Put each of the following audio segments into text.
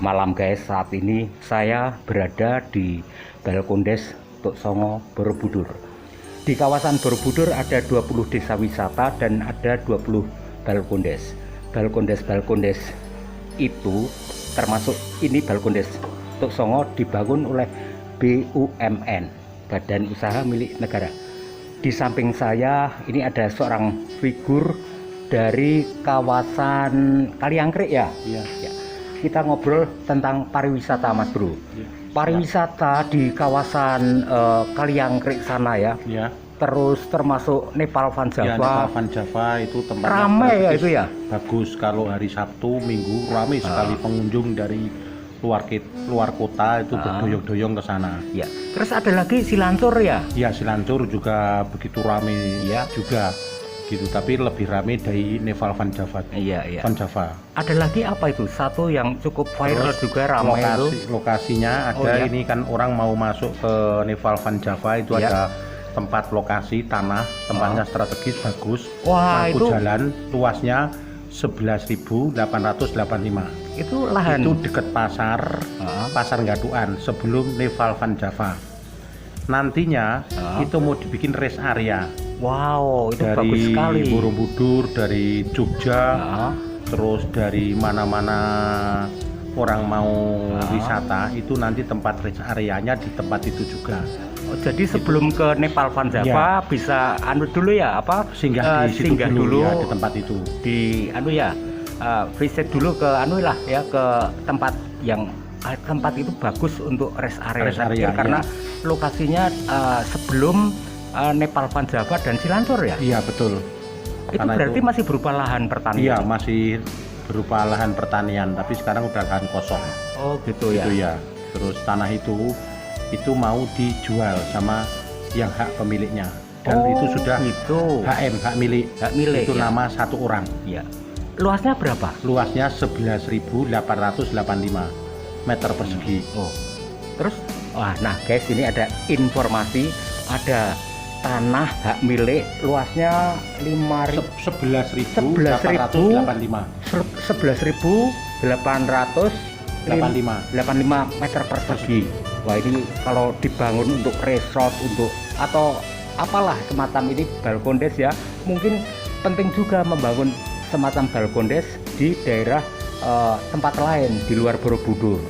malam guys, saat ini saya berada di Balkondes Tuk Songo, Borobudur. Di kawasan Borobudur ada 20 desa wisata dan ada 20 Balkondes. Balkondes itu termasuk ini Balkondes Tuk Songo dibangun oleh BUMN, Badan Usaha Milik Negara. Di samping saya ini ada seorang figur dari kawasan Kaliangkrik ya. Iya. Ya. Kita ngobrol tentang pariwisata Mas Bro. Ya. Pariwisata di kawasan Kaliangkrik sana ya. Ya. Terus termasuk Nepal Van Ya, Java. Nepal Van Java itu tempatnya Ramai ya strategis. itu ya. Bagus kalau hari Sabtu, Minggu ramai sekali pengunjung dari luar kota itu berdoyong-doyong ke sana. Ya. Terus ada lagi Silancur ya. Ya, Silancur juga begitu ramai Ya. juga gitu, tapi lebih ramai dari Nepal Van Java. Iya, iya. Van Java. Ada lagi apa itu? Satu yang cukup viral Terus juga ramai itu. Lokasinya ada Oh, ya. ini kan orang mau masuk ke Nepal Van Java itu Ya. ada tempat lokasi tanah, tempatnya strategis bagus. Wah, Mampu itu jalan luasnya 11.885. itu lahan. Itu dekat pasar Pasar Gaduan sebelum Nepal Van Java. Nantinya itu mau dibikin rest area. Wow, itu Dari bagus sekali. Borobudur, dari Jogja, terus dari mana-mana orang mau wisata itu nanti tempat rest areanya di tempat itu juga. Oh, jadi sebelum ke Nepal Van Java bisa anu dulu ya apa? Singgah di situ singgah dulu ya, di tempat itu. Di anu ya visit dulu ke anu lah ya, ke tempat yang tempat itu bagus untuk rest area, Rest area, karena lokasinya sebelum Nepal Van Java dan Silancur ya. Iya betul. Itu Karena berarti itu- masih berupa lahan pertanian. Iya masih berupa lahan pertanian, tapi sekarang udah lahan kosong. Oh gitu ya. Itu ya. Terus tanah itu mau dijual sama yang hak pemiliknya, dan Oh, itu sudah gitu. hak milik. Hak milik Itu ya. nama satu orang. Ya. Luasnya berapa? Luasnya 11.885 meter persegi. Oh. Terus nah guys, ini ada informasi, ada tanah hak milik luasnya 11.885 meter persegi. Wah, ini kalau dibangun untuk resort, untuk atau apalah semacam ini Balkondes ya, mungkin penting juga membangun semacam Balkondes di daerah tempat lain di luar Borobudur.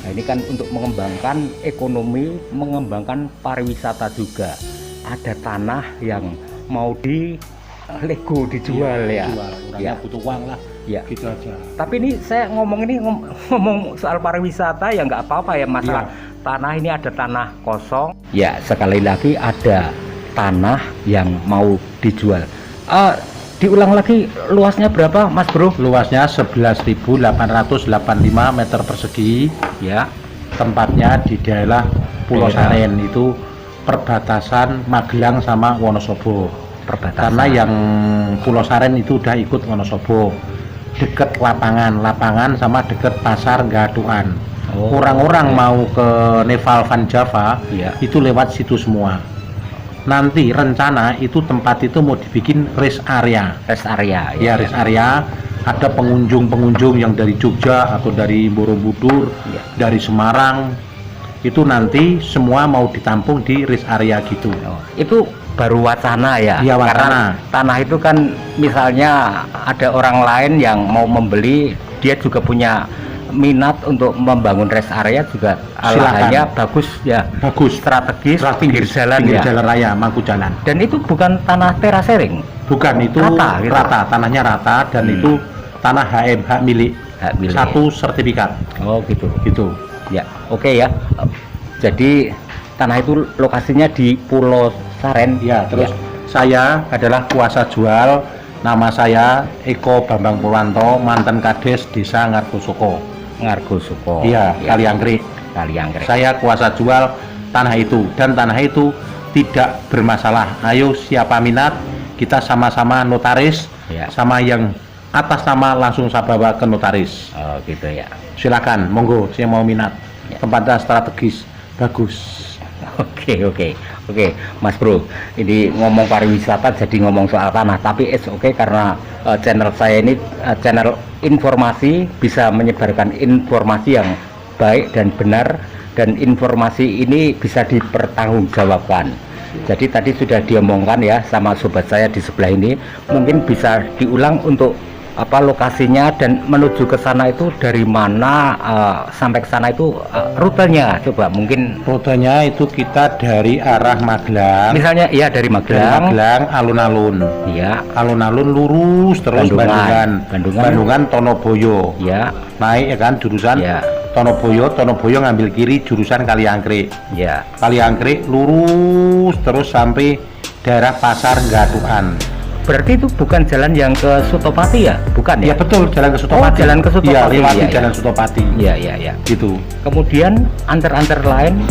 Nah, ini kan untuk mengembangkan ekonomi, mengembangkan pariwisata juga. Ada tanah yang mau lego dijual ya. Dijual. Orangnya butuh uang lah. Ya. Gitu aja. Tapi ini saya ngomong soal pariwisata ya nggak apa-apa ya, masalah tanah ini ada tanah kosong. Ya, sekali lagi ada tanah yang mau dijual. Diulang lagi, luasnya berapa Mas Bro? Luasnya 11.885 meter persegi. Ya. Tempatnya di daerah Pulau Saren, itu perbatasan Magelang sama Wonosobo. Karena yang Pulau Saren itu udah ikut Wonosobo. Deket lapangan sama deket pasar Gaduan. Orang-orang mau ke Nepal Van Java itu lewat situ semua. Nanti rencana itu tempat itu mau dibikin rest area. Rest area Ya, rest area. Ada pengunjung yang dari Jogja atau dari Borobudur, dari Semarang. Itu nanti semua mau ditampung di rest area gitu. Itu baru wacana ya. Iya, Karena wacana. tanah itu kan misalnya ada orang lain yang mau membeli, dia juga punya minat untuk membangun rest area juga. Lahannya bagus ya. Bagus. Strategis, pinggir jalan pinggir ya. jalan raya, mangku jalan. Dan itu bukan tanah terasering. Bukan, itu Rata, gitu. tanahnya rata, dan itu tanah hak milik. Hak milik. Satu sertifikat. Oh gitu. Gitu. Ya, oke ya. Jadi tanah itu lokasinya di Pulau Saren. Ya, terus saya adalah kuasa jual. Nama saya Eko Bambang Purwanto, mantan Kades Desa Ngargosoko. Ngargosoko. Iya, Kaliangkrik. Kaliangkrik. Saya kuasa jual tanah itu, dan tanah itu tidak bermasalah. Ayo siapa minat, kita sama-sama notaris, sama yang atas nama langsung saya bawa ke notaris. Oh gitu ya. Silakan, monggo, saya mau minat. Tempatnya strategis, bagus. Oke, Mas Bro. Ini ngomong pariwisata jadi ngomong soal tanah, tapi it's okay karena channel saya ini channel informasi, bisa menyebarkan informasi yang baik dan benar, dan informasi ini bisa dipertanggungjawabkan. Jadi tadi sudah diomongkan ya sama sobat saya di sebelah ini, mungkin bisa diulang untuk lokasinya dan menuju ke sana itu dari mana sampai ke sana itu rutenya, coba mungkin Rutenya itu kita dari arah Magelang, misalnya ya dari Magelang, alun-alun, ya alun-alun lurus terus Bandungan Tonoboyo, ya naik ya kan jurusan ya Tonoboyo ngambil kiri jurusan Kaliangkrik, ya. Kaliangkrik lurus terus sampai daerah Pasar Gaduhan. Berarti itu bukan jalan yang ke Sutopati ya? Bukan ya? Ya betul, jalan ke Sutopati. Jalan ke Sutopati. Iya, lewati Iya, jalan Sutopati. Iya. Gitu. Kemudian antar-antar lain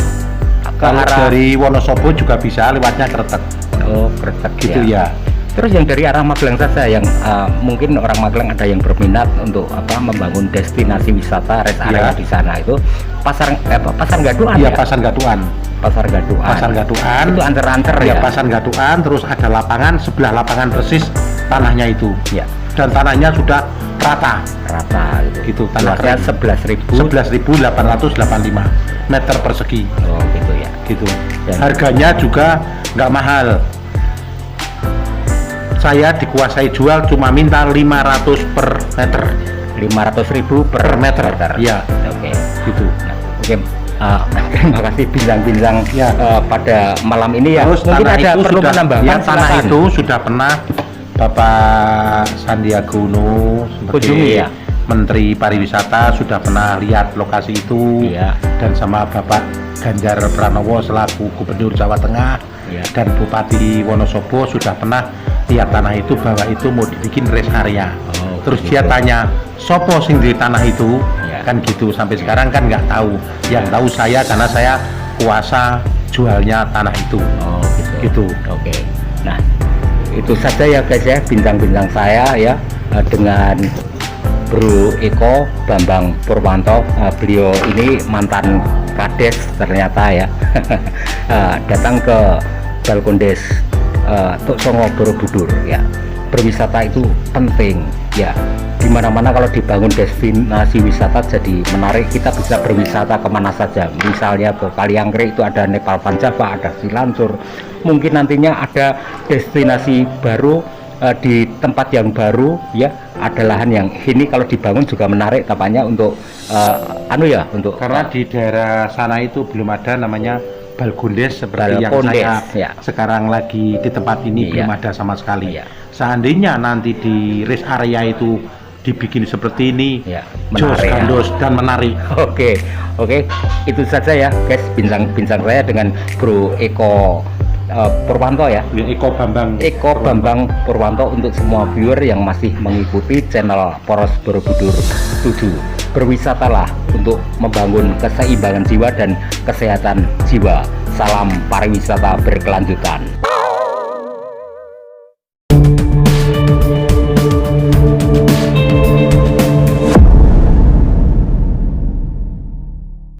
ke Kalau arah dari Wonosobo juga bisa lewatnya Kretek. Oh, Kretek Gitu ya. Terus yang dari arah Magelang saja, yang mungkin orang Magelang ada yang berminat untuk membangun destinasi wisata rest area di sana, itu Pasar Gaduhan Iya, ya? Pasar Gaduhan. Pasar Gaduhan. Itu antar-anter ya? Pasar Gaduhan, terus ada lapangan, sebelah lapangan persis tanahnya itu. Ya. Dan tanahnya sudah rata gitu. Tanah Luasnya 11.885 meter persegi. Oh, gitu ya. Gitu. Dan Harganya juga nggak mahal. Saya dikuasai jual cuma minta 500 per meter. 500.000 per meter. Iya. Oke. Gitu. Nah, oke. Terima kasih bincang-bincang Ya. Pada malam ini ya. Terus Mungkin tanah ada itu perlu sudah, menambahkan. ya, tanah silakan. itu sudah pernah Bapak Sandiaga Uno Kunjungi sebagai ya. Menteri Pariwisata sudah pernah lihat lokasi itu, Iya. dan sama Bapak Ganjar Pranowo selaku Gubernur Jawa Tengah, Iya. dan Bupati Wonosobo sudah pernah lihat tanah itu bahwa itu mau dibikin rest area. Oh, Terus begitu. dia tanya, sopo sing di tanah itu? Iya. Kan gitu, sampai sekarang kan nggak tahu. Yang tahu saya karena saya kuasa jualnya tanah itu. Oh, Gitu. Oke. Nah, itu saja ya guys ya, bincang-bincang saya ya dengan Bro Eko Bambang Purwanto. Beliau ini mantan Kades ternyata ya. Datang ke Balkondes Tuk Songo Borobudur ya. Berwisata itu penting ya. Dimana-mana kalau dibangun destinasi wisata jadi menarik, kita bisa berwisata kemana saja. Misalnya ke Kaliangkrik itu ada Nepal Panjava, ada Silancur. Mungkin nantinya ada destinasi baru di tempat yang baru ya. Ada lahan yang ini kalau dibangun juga menarik tampaknya untuk untuk Karena di daerah sana itu belum ada namanya Balkondes seperti Balkondes, yang saya ya. sekarang lagi di tempat ini, Iya. belum ada sama sekali. Iya. Seandainya nanti di rest area itu dibikin seperti ini, Ya, jos menarik ya. gandos dan menarik. Oke, itu saja ya guys, bincang-bincang saya dengan Bro Eko Purwanto ya. Eko Bambang Purwanto untuk semua viewer yang masih mengikuti channel Poros Borobudur 7. Berwisatalah untuk membangun keseimbangan jiwa dan kesehatan jiwa. Salam pariwisata berkelanjutan.